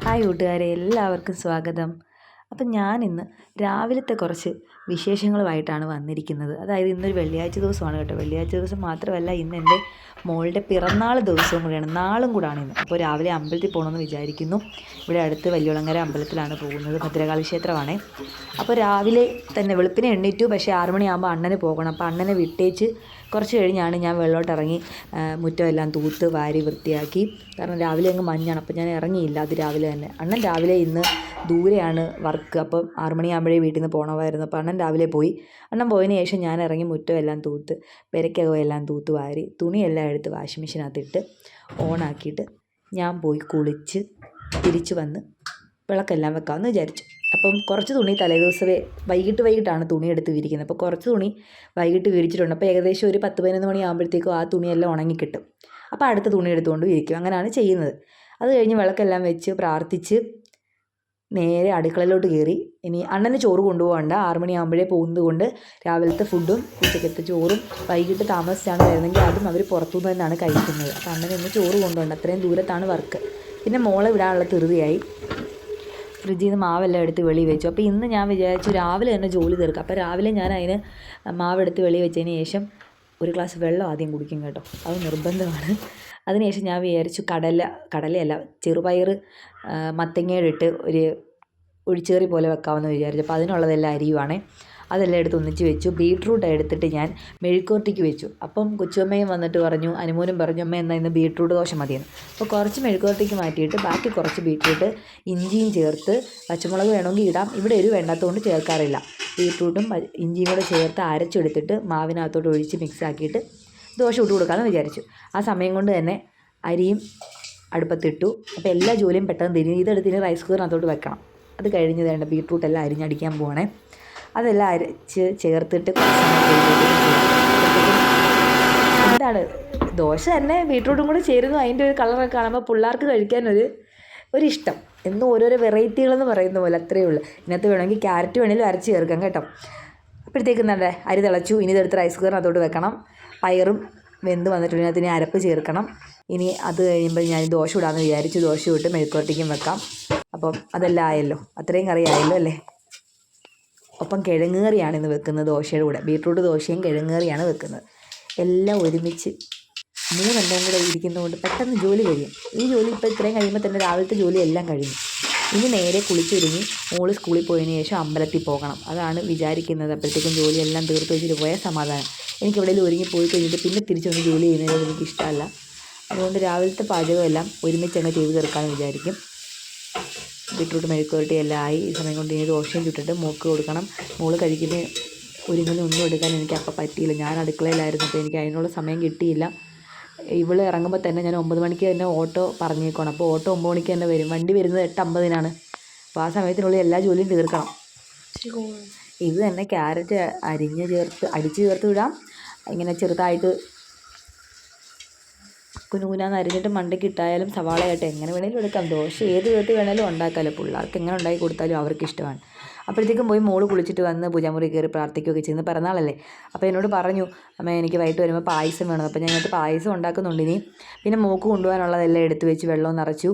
Hi കൂട്ടുകാരെ, എല്ലാവർക്കും സ്വാഗതം. അപ്പം ഞാനിന്ന് രാവിലത്തെ കുറച്ച് വിശേഷങ്ങളുമായിട്ടാണ് വന്നിരിക്കുന്നത്. അതായത് ഇന്നൊരു വെള്ളിയാഴ്ച ദിവസമാണ് കേട്ടോ. വെള്ളിയാഴ്ച ദിവസം മാത്രമല്ല, ഇന്ന് എൻ്റെ മോളുടെ പിറന്നാൾ ദിവസവും കൂടിയാണ്, നാളും കൂടാണ് ഇന്ന്. അപ്പോൾ രാവിലെ അമ്പലത്തിൽ പോകണമെന്ന് വിചാരിക്കുന്നു. ഇവിടെ അടുത്ത് വലിയുളങ്ങര അമ്പലത്തിലാണ് പോകുന്നത്, ഭദ്രകാളി ക്ഷേത്രമാണേ. അപ്പോൾ രാവിലെ തന്നെ വെളുപ്പിനെ എണ്ണീറ്റു. പക്ഷേ 6 മണിയാകുമ്പോൾ അണ്ണന് പോകണം. അപ്പോൾ അണ്ണനെ വിട്ടേച്ച് കുറച്ച് കഴിഞ്ഞാണ് ഞാൻ വെള്ളോട്ടിറങ്ങി മുറ്റമെല്ലാം തൂത്ത് വാരി വൃത്തിയാക്കി. കാരണം രാവിലെ അങ്ങ് മഞ്ഞാണ്, അപ്പോൾ ഞാൻ ഇറങ്ങിയില്ല അത് രാവിലെ തന്നെ. അണ്ണൻ രാവിലെ ഇന്ന് ദൂരെയാണ് വർക്ക്, അപ്പം 6 മണിയാകുമ്പോഴേ വീട്ടിൽ നിന്ന് പോകണമായിരുന്നു. അപ്പോൾ അണ്ണൻ രാവിലെ പോയി. അണ്ണൻ പോയതിന് ശേഷം ഞാൻ ഇറങ്ങി മുറ്റമെല്ലാം തൂത്ത് പെരക്കകമെല്ലാം തൂത്ത് വാരി തുണിയെല്ലാം എടുത്ത് വാഷിംഗ് മെഷീനകത്തിട്ട് ഓണാക്കിയിട്ട് ഞാൻ പോയി കുളിച്ച് തിരിച്ച് വന്ന് വിളക്കെല്ലാം വെക്കാമെന്ന് വിചാരിച്ചു. അപ്പം കുറച്ച് തുണി തലേദിവസമേ വൈകിട്ടാണ് തുണി എടുത്ത് വിരിക്കുന്നത്. അപ്പോൾ കുറച്ച് തുണി വൈകിട്ട് വിരിച്ചിട്ടുണ്ട്. അപ്പോൾ ഏകദേശം ഒരു 10-11 മണിയാകുമ്പോഴത്തേക്കും ആ തുണിയെല്ലാം ഉണങ്ങിക്കിട്ടും. അപ്പോൾ അടുത്ത തുണി എടുത്തുകൊണ്ട് വിരിക്കും. അങ്ങനെയാണ് ചെയ്യുന്നത്. അത് കഴിഞ്ഞ് വിളക്കെല്ലാം വെച്ച് പ്രാർത്ഥിച്ച് നേരെ അടുക്കളയിലോട്ട് കയറി. ഇനി അണ്ണന് ചോറ് കൊണ്ടുപോകണ്ട, 6 മണിയാകുമ്പോഴേ പോകുന്നത് കൊണ്ട് രാവിലത്തെ ഫുഡും ഉച്ചക്കത്തെ ചോറും വൈകിട്ട് താമസിച്ചാണ് വരുന്നതെങ്കിൽ അതും അവർ പുറത്തുനിന്ന് തന്നെയാണ് കഴിക്കുന്നത്. അപ്പോൾ അണ്ണന് ഇന്ന് ചോറ് കൊണ്ടുപോകണ്ട, അത്രയും ദൂരത്താണ് വർക്ക്. പിന്നെ മോളെ വിടാനുള്ള ധൃതിയായി. ഫ്രിഡ്ജിൽ നിന്ന് മാവെല്ലാം എടുത്ത് വെളി വെച്ചു. അപ്പോൾ ഇന്ന് ഞാൻ വിചാരിച്ചു രാവിലെ തന്നെ ജോലി തീർക്കാം. അപ്പോൾ രാവിലെ ഞാൻ അതിന് മാവെടുത്ത് വെളി വെച്ചതിന് ശേഷം ഒരു ഗ്ലാസ് വെള്ളം ആദ്യം കുടിക്കും കേട്ടോ, അത് നിർബന്ധമാണ്. അതിനുശേഷം ഞാൻ വിചാരിച്ചു കടലയല്ല ചെറുപയർ മത്തങ്ങയുടെ ഇട്ട് ഒരു ഒഴിച്ചേറി പോലെ വെക്കാമെന്ന് വിചാരിച്ചു. അപ്പോൾ അതിനുള്ളതെല്ലാം അരിയുവാണേ. അതെല്ലാം എടുത്ത് ഒന്നിച്ച് വെച്ചു. ബീട്രൂട്ട് എടുത്തിട്ട് ഞാൻ മെഴുക്കുവരട്ടിക്ക് വെച്ചു. അപ്പം കൊച്ചുമ്മയും വന്നിട്ട് പറഞ്ഞു, അനുമോനും പറഞ്ഞു, അമ്മ എന്നാൽ ഇന്ന് ബീട്രൂട്ട് ദോശ മതിയെന്ന്. അപ്പോൾ കുറച്ച് മെഴുക്കുവരട്ടിക്ക് മാറ്റിയിട്ട് ബാക്കി കുറച്ച് ബീട്രൂട്ട് ഇഞ്ചിയും ചേർത്ത്, പച്ചമുളക് വേണമെങ്കിൽ ഇടാം, ഇവിടെ എരിവ് വേണ്ടാത്തതുകൊണ്ട് ചേർക്കാറില്ല. ബീട്രൂട്ടും ഇഞ്ചിയും കൂടെ ചേർത്ത് അരച്ചെടുത്തിട്ട് മാവിനകത്തോട്ട് ഒഴിച്ച് മിക്സ് ആക്കിയിട്ട് ദോശ ഇട്ട് കൊടുക്കാമെന്ന് വിചാരിച്ചു. ആ സമയം കൊണ്ട് തന്നെ അരിയും അടുപ്പത്തിട്ടു. അപ്പോൾ എല്ലാ ജോലിയും പെട്ടെന്ന് തിരിഞ്ഞു. ഇതെടുത്തിന് റൈസ് കുക്കറിനകത്തോട്ട് വെക്കണം. അത് കഴിഞ്ഞ് വേണ്ട ബീട്രൂട്ടെല്ലാം അരിഞ്ഞടിക്കാൻ പോകണേ. അതെല്ലാം അരച്ച് ചേർത്തിട്ട് എന്താണ് ദോശ തന്നെ ബീട്രൂട്ടും കൂടി ചേരുന്നു. അതിൻ്റെ ഒരു കളറൊക്കെ കാണുമ്പോൾ പിള്ളേർക്ക് കഴിക്കാനൊരിഷ്ടം. എന്നും ഓരോരോ വെറൈറ്റികളെന്ന് പറയുന്ന പോലെ, അത്രയേ ഉള്ളൂ. ഇതിനകത്ത് വേണമെങ്കിൽ ക്യാരറ്റ് വേണമെങ്കിലും അരച്ച് ചേർക്കാം കേട്ടോ. അപ്പോഴത്തേക്കും നല്ല അരി തിളച്ചു. ഇനി ഇതെടുത്ത് റൈസ് കുക്കറിനകത്തോട്ട് വെക്കണം. പയറും വെന്ത് വന്നിട്ടുണ്ട്. ഇതിനകത്ത് ഇനി അരപ്പ് ചേർക്കണം. ഇനി അത് കഴിയുമ്പോൾ ഞാൻ ദോശ ഇടാമെന്ന് വിചാരിച്ചു. ദോശ ഇട്ട് മെഴുക്കുവരട്ടിക്കും വെക്കാം. അപ്പം അതെല്ലാം ആയല്ലോ, അത്രയും കറി ആയല്ലോ അല്ലേ. ഒപ്പം കിഴങ്ങ് കറിയാണ് ഇന്ന് വെക്കുന്നത് ദോശയുടെ കൂടെ. ബീട്രൂട്ട് ദോശയും കിഴങ്ങ് കറിയാണ് വെക്കുന്നത്. എല്ലാം ഒരുമിച്ച് 3 എണ്ണവും കൂടെ ഇരിക്കുന്നതുകൊണ്ട് പെട്ടെന്ന് ജോലി കഴിയും. ഈ ജോലി ഇപ്പോൾ ഇത്രയും കഴിയുമ്പോൾ തന്നെ രാവിലത്തെ ജോലി എല്ലാം കഴിഞ്ഞു. ഇനി നേരെ കുളിച്ചൊരുങ്ങി മോള് സ്കൂളിൽ പോയതിന് ശേഷം അമ്പലത്തിൽ പോകണം, അതാണ് വിചാരിക്കുന്നത്. അപ്പോഴത്തേക്കും ജോലിയെല്ലാം തീർത്ത് വെച്ചിട്ട് പോയാൽ സമാധാനം. എനിക്ക് എവിടെയെങ്കിലും ഒരുങ്ങി പോയി കഴിഞ്ഞിട്ട് പിന്നെ തിരിച്ചൊന്ന് ജോലി ചെയ്യുന്നത് എനിക്കിഷ്ടമല്ല. അതുകൊണ്ട് രാവിലത്തെ പാചകമെല്ലാം ഒരുമിച്ചങ്ങ് ചെയ്ത് തീർക്കാമെന്ന് വിചാരിക്കും. ബീട്രൂട്ട് മെഴുക്കുവരട്ടി എല്ലാം ആയി. ഈ സമയം കൊണ്ട് ഇനി ദോശയും ചുട്ടിട്ട് മോൾക്ക് കൊടുക്കണം. മോള് കഴിക്കുന്ന ഒന്നും എടുക്കാൻ എനിക്ക് അപ്പം പറ്റിയില്ല. ഞാൻ അടുക്കളയിലായിരുന്നു, അപ്പോൾ എനിക്ക് അതിനുള്ള സമയം കിട്ടിയില്ല. ഇവള് ഇറങ്ങുമ്പോൾ തന്നെ ഞാൻ 9 മണിക്ക് തന്നെ ഓട്ടോ പറഞ്ഞേക്കണം. അപ്പോൾ ഓട്ടോ 9 മണിക്ക് തന്നെ വരും. വണ്ടി വരുന്നത് 8:50-നാണ്. അപ്പോൾ ആ സമയത്തിനുള്ളിൽ എല്ലാ ജോലിയും തീർക്കണം. ഇത് തന്നെ ക്യാരറ്റ് അടിച്ച് ചേർത്ത് വിടാം. ഇങ്ങനെ ചെറുതായിട്ട് കുനുകുനാന്ന് അരിഞ്ഞിട്ട് മണ്ടയ്ക്ക് ഇട്ടായാലും സവാളയായിട്ട് എങ്ങനെ വേണമെങ്കിലും എടുക്കാം. ദോശ ഏത് വിധത്തിൽ വേണമെങ്കിലും ഉണ്ടാക്കാമല്ലോ. പിള്ളേർക്ക് എങ്ങനെ ഉണ്ടാക്കി കൊടുത്താലും അവർക്ക് ഇഷ്ടമാണ്. അപ്പോഴത്തേക്കും പോയി മോള് കുളിച്ചിട്ട് വന്ന് പൂജാമുറി കയറി പ്രാർത്ഥിക്കുകയൊക്കെ ചെയ്യുന്നത്. പിറന്നാളല്ലേ. അപ്പോൾ എന്നോട് പറഞ്ഞു, അമ്മ എനിക്ക് വൈകിട്ട് വരുമ്പോൾ പായസം വേണം. അപ്പോൾ ഞാൻ ഇതിനകത്ത് പായസം ഉണ്ടാക്കുന്നുണ്ട്. ഇനി പിന്നെ മോൾക്ക് കൊണ്ടുപോകാനുള്ളതെല്ലാം എടുത്ത് വെച്ച് വെള്ളം നിറച്ചു.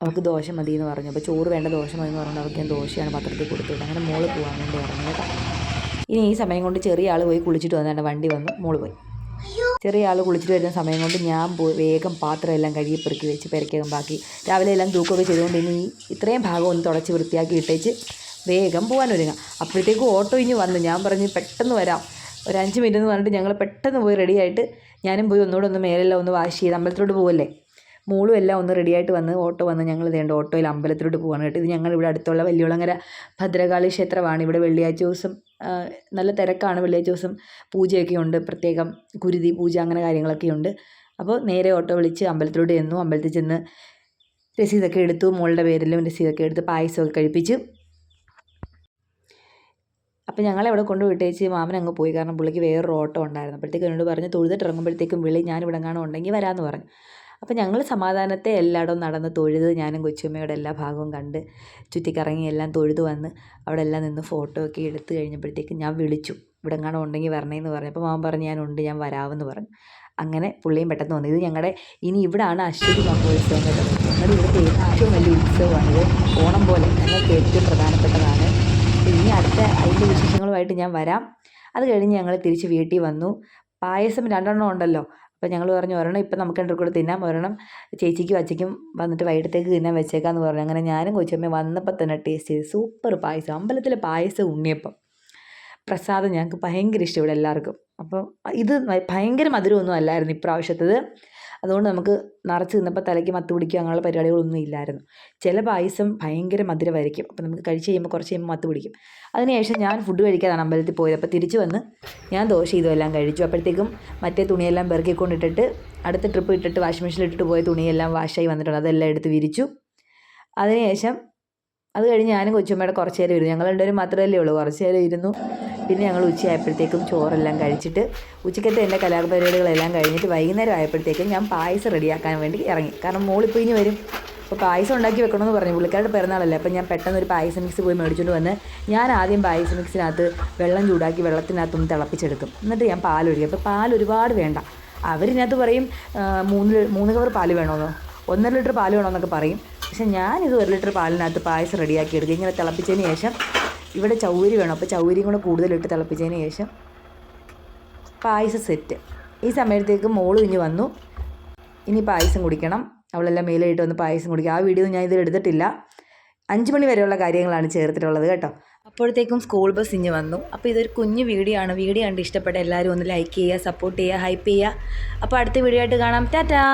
അവൾക്ക് ദോശ മതി എന്ന് പറഞ്ഞു. അപ്പോൾ ചോറ് വേണ്ട, ദോശ മതി എന്ന് പറഞ്ഞാൽ അവർക്ക് ഞാൻ ദോശയാണ് പത്രത്തിൽ കൊടുത്തുവിട്ടത്. അങ്ങനെ മോള് പോകാൻ വേണ്ടി ഇറങ്ങി കേട്ടോ. ഇനി ഈ സമയം കൊണ്ട് ചെറിയ ആൾ പോയി കുളിച്ചിട്ട് വന്നിട്ട് വണ്ടി വന്നു, മോള് പോയി. ചെറിയ ആൾ കുളിച്ചിട്ട് വരുന്ന സമയം കൊണ്ട് ഞാൻ പോയി വേഗം പാത്രം എല്ലാം കഴുകി പെറുക്കി വെച്ച് പെരക്കകം ബാക്കി രാവിലെ എല്ലാം തൂക്കമൊക്കെ ചെയ്തുകൊണ്ട് ഇനി ഇത്രയും ഭാഗം ഒന്ന് തുടച്ച് വൃത്തിയാക്കി ഇട്ടേച്ച് വേഗം പോകാൻ ഒരുങ്ങാം. അപ്പോഴത്തേക്കും ഓട്ടോ ഇനി വന്നു. ഞാൻ പറഞ്ഞു പെട്ടെന്ന് വരാം, ഒരു 5 മിനിറ്റ് എന്ന് പറഞ്ഞിട്ട് ഞങ്ങൾ പെട്ടെന്ന് പോയി റെഡിയായിട്ട് ഞാനും പോയി ഒന്നുകൂടെ ഒന്ന് മേലെല്ലാം ഒന്ന് വാഷ് ചെയ്ത് അമ്പലത്തിലോട്ട് പോകുമല്ലേ. മോളും എല്ലാം ഒന്ന് റെഡിയായിട്ട് വന്ന് ഓട്ടോ വന്ന് ഞങ്ങൾ ഇതേണ്ട ഓട്ടോയിൽ അമ്പലത്തിലോട്ട് പോകാൻ കേട്ടോ. ഇത് ഞങ്ങളിവിടെ അടുത്തുള്ള വലിയുളങ്ങര ഭദ്രകാളി ക്ഷേത്രമാണ്. ഇവിടെ വെള്ളിയാഴ്ച ദിവസം നല്ല തിരക്കാണ്. വെള്ളിയാഴ്ച ദിവസം പൂജയൊക്കെ ഉണ്ട്, പ്രത്യേകം കുരുതി പൂജ അങ്ങനെ കാര്യങ്ങളൊക്കെ ഉണ്ട്. അപ്പോൾ നേരെ ഓട്ടോ വിളിച്ച് അമ്പലത്തിലോട്ട് ചെന്നു. അമ്പലത്തിൽ ചെന്ന് രസീതൊക്കെ എടുത്തു. മോളുടെ പേരിലും രസീതൊക്കെ എടുത്ത് പായസമൊക്കെ കഴിപ്പിച്ച്. അപ്പോൾ ഞങ്ങളെവിടെ കൊണ്ട് വിട്ടേച്ച് മാമൻ അങ്ങ് പോയി. കാരണം പുള്ളിക്ക് വേറൊരു ഓട്ടോ ഉണ്ടായിരുന്നു. അപ്പോഴത്തേക്കും എന്നോട് പറഞ്ഞു തൊഴുതിട്ട് ഇറങ്ങുമ്പോഴത്തേക്കും വിളി, ഞാനിവിടെ കാണും ഉണ്ടെങ്കിൽ വരാമെന്ന് പറഞ്ഞു. അപ്പോൾ ഞങ്ങൾ സമാധാനത്തെ എല്ലായിടവും നടന്ന് തൊഴുത് ഞാനും കൊച്ചുമ്മയുടെ എല്ലാ ഭാഗവും കണ്ട് ചുറ്റിക്കറങ്ങി എല്ലാം തൊഴുത് വന്ന് അവിടെ എല്ലാം നിന്ന് ഫോട്ടോ ഒക്കെ എടുത്ത് കഴിഞ്ഞപ്പോഴത്തേക്കും ഞാൻ വിളിച്ചു, ഇവിടെ കാണും ഉണ്ടെങ്കിൽ വരണേന്ന് പറഞ്ഞു. അപ്പോൾ മാമൻ പറഞ്ഞു ഞാനുണ്ട്, ഞാൻ വരാമെന്ന് പറഞ്ഞു. അങ്ങനെ പുള്ളിയും പെട്ടെന്ന് വന്നു. ഇത് ഞങ്ങളുടെ ഇനി ഇവിടാണ് അശ്വതി മഹോത്സവം കേട്ടോ. ഞങ്ങളുടെ ഇവിടുത്തെ ഏറ്റവും വലിയ ഉത്സവമാണിത്. ഓണം പോലെ ഞങ്ങൾക്ക് ഏറ്റവും പ്രധാനപ്പെട്ടതാണ്. ഇനി അടുത്ത അതിൻ്റെ വിശേഷങ്ങളുമായിട്ട് ഞാൻ വരാം. അത് കഴിഞ്ഞ് ഞങ്ങൾ തിരിച്ച് വീട്ടിൽ വന്നു. പായസം 2 എണ്ണം ഉണ്ടല്ലോ. അപ്പോൾ ഞങ്ങൾ പറഞ്ഞു ഒരെണ്ണം ഇപ്പം നമുക്ക് രണ്ടും കൂടെ തിന്നാം, ഒരെണ്ണം ചേച്ചിക്കും അച്ഛയ്ക്കും വന്നിട്ട് വൈകിട്ടത്തേക്ക് തിന്നാൻ വെച്ചേക്കാമെന്ന് പറഞ്ഞു. അങ്ങനെ ഞാനും കൊച്ചമ്മയും വന്നപ്പോൾ തന്നെ ടേസ്റ്റ് ചെയ്ത് സൂപ്പർ പായസം. അമ്പലത്തിലെ പായസം ഉണ്ണിയപ്പം പ്രസാദം ഞങ്ങൾക്ക് ഭയങ്കര ഇഷ്ടം ഇവിടെ എല്ലാവർക്കും. അപ്പം ഇത് ഭയങ്കര മധുരമൊന്നും അല്ലായിരുന്നു ഇപ്രാവശ്യത്തത്. അതുകൊണ്ട് നമുക്ക് നിറച്ച് തിന്നപ്പോൾ തലയ്ക്ക് മത്ത് പിടിക്കുക അങ്ങനെയുള്ള പരിപാടികളൊന്നും ഇല്ലായിരുന്നു. ചില പായസം ഭയങ്കര മധുരമായിരിക്കും. അപ്പോൾ നമുക്ക് കഴിച്ച് കഴിയുമ്പോൾ കുറച്ച് കഴിയുമ്പോൾ മത്ത് പിടിക്കും. അതിനുശേഷം ഞാൻ ഫുഡ് കഴിക്കാതാണ് അമ്പലത്തിൽ പോയത്. അപ്പോൾ തിരിച്ച് വന്ന് ഞാൻ ദോശ ഇതുമെല്ലാം കഴിച്ചു. അപ്പോഴത്തേക്കും മറ്റേ തുണിയെല്ലാം പെറുക്കിക്കൊണ്ടിട്ടിട്ട് അടുത്ത ട്രിപ്പ് ഇട്ടിട്ട് വാഷിംഗ് മെഷീനിൽ ഇട്ടിട്ട് പോയ തുണിയെല്ലാം വാഷായി വന്നിട്ടുണ്ട്. അതെല്ലാം എടുത്ത് വിരിച്ചു. അതിനുശേഷം അത് കഴിഞ്ഞ് ഞാനും കൊച്ചുമ്മയുടെ കുറച്ച് നേരം ഇരുന്നു. ഞങ്ങൾ രണ്ടുപേരും മാത്രമല്ലേ ഉള്ളൂ. കുറച്ച് നേരം ഇരുന്നു. പിന്നെ ഞങ്ങൾ ഉച്ചയായപ്പോഴത്തേക്കും ചോറെല്ലാം കഴിച്ചിട്ട് ഉച്ചക്കത്തെ എൻ്റെ കലാപരിപാടികളെല്ലാം കഴിഞ്ഞിട്ട് വൈകുന്നേരം ആയപ്പോഴത്തേക്കും ഞാൻ പായസം റെഡിയാക്കാൻ വേണ്ടി ഇറങ്ങി. കാരണം മോളിപ്പോൾ ഇനി വരും. അപ്പോൾ പായസം ഉണ്ടാക്കി വെക്കണമെന്ന് പറഞ്ഞു. പുള്ളിക്കാരുടെ പിറന്നാളല്ലേ. അപ്പോൾ ഞാൻ പെട്ടെന്ന് ഒരു പായസം മിക്സ് പോയി മേടിച്ചുകൊണ്ട് വന്ന് ഞാൻ ആദ്യം പായസം മിക്സിനകത്ത് വെള്ളം ചൂടാക്കി വെള്ളത്തിനകത്തൊന്ന് തിളപ്പിച്ചെടുക്കും. എന്നിട്ട് ഞാൻ പാലൊഴിക്കും. അപ്പോൾ പാൽ ഒരുപാട് വേണ്ട. അവരിനകത്ത് പറയും 3 കവർ പാൽ വേണമെന്നോ 1.5 ലിറ്റർ പാൽ വേണമെന്നൊക്കെ പറയും. പക്ഷെ ഞാനിത് 1 ലിറ്റർ പാലിനകത്ത് പായസം റെഡിയാക്കി എടുക്കും. ഇങ്ങനെ തിളപ്പിച്ചതിന് ശേഷം ഇവിടെ ചൗരി വേണം. അപ്പോൾ ചൗരിയും കൂടെ കൂടുതലിട്ട് തിളപ്പിച്ചതിന് ശേഷം പായസം സെറ്റ്. ഈ സമയത്തേക്ക് മോള് ഇഞ്ഞ് വന്നു. ഇനി പായസം കുടിക്കണം. അവളെല്ലാം മേലായിട്ട് വന്ന് പായസം കുടിക്കുക. ആ വീഡിയോ ഞാൻ ഇതിൽ എടുത്തിട്ടില്ല. 5 മണി വരെയുള്ള കാര്യങ്ങളാണ് ചേർത്തിട്ടുള്ളത് കേട്ടോ. അപ്പോഴത്തേക്കും സ്കൂൾ ബസ് ഇഞ്ഞ് വന്നു. അപ്പോൾ ഇതൊരു കുഞ്ഞു വീഡിയോ ആണ്. വീഡിയോ കണ്ട് ഇഷ്ടപ്പെട്ട എല്ലാവരും ഒന്ന് ലൈക്ക് ചെയ്യുക, സപ്പോർട്ട് ചെയ്യുക, ഹൈപ്പ് ചെയ്യുക. അപ്പോൾ അടുത്ത വീഡിയോ ആയിട്ട് കാണാം. ടാറ്റാ.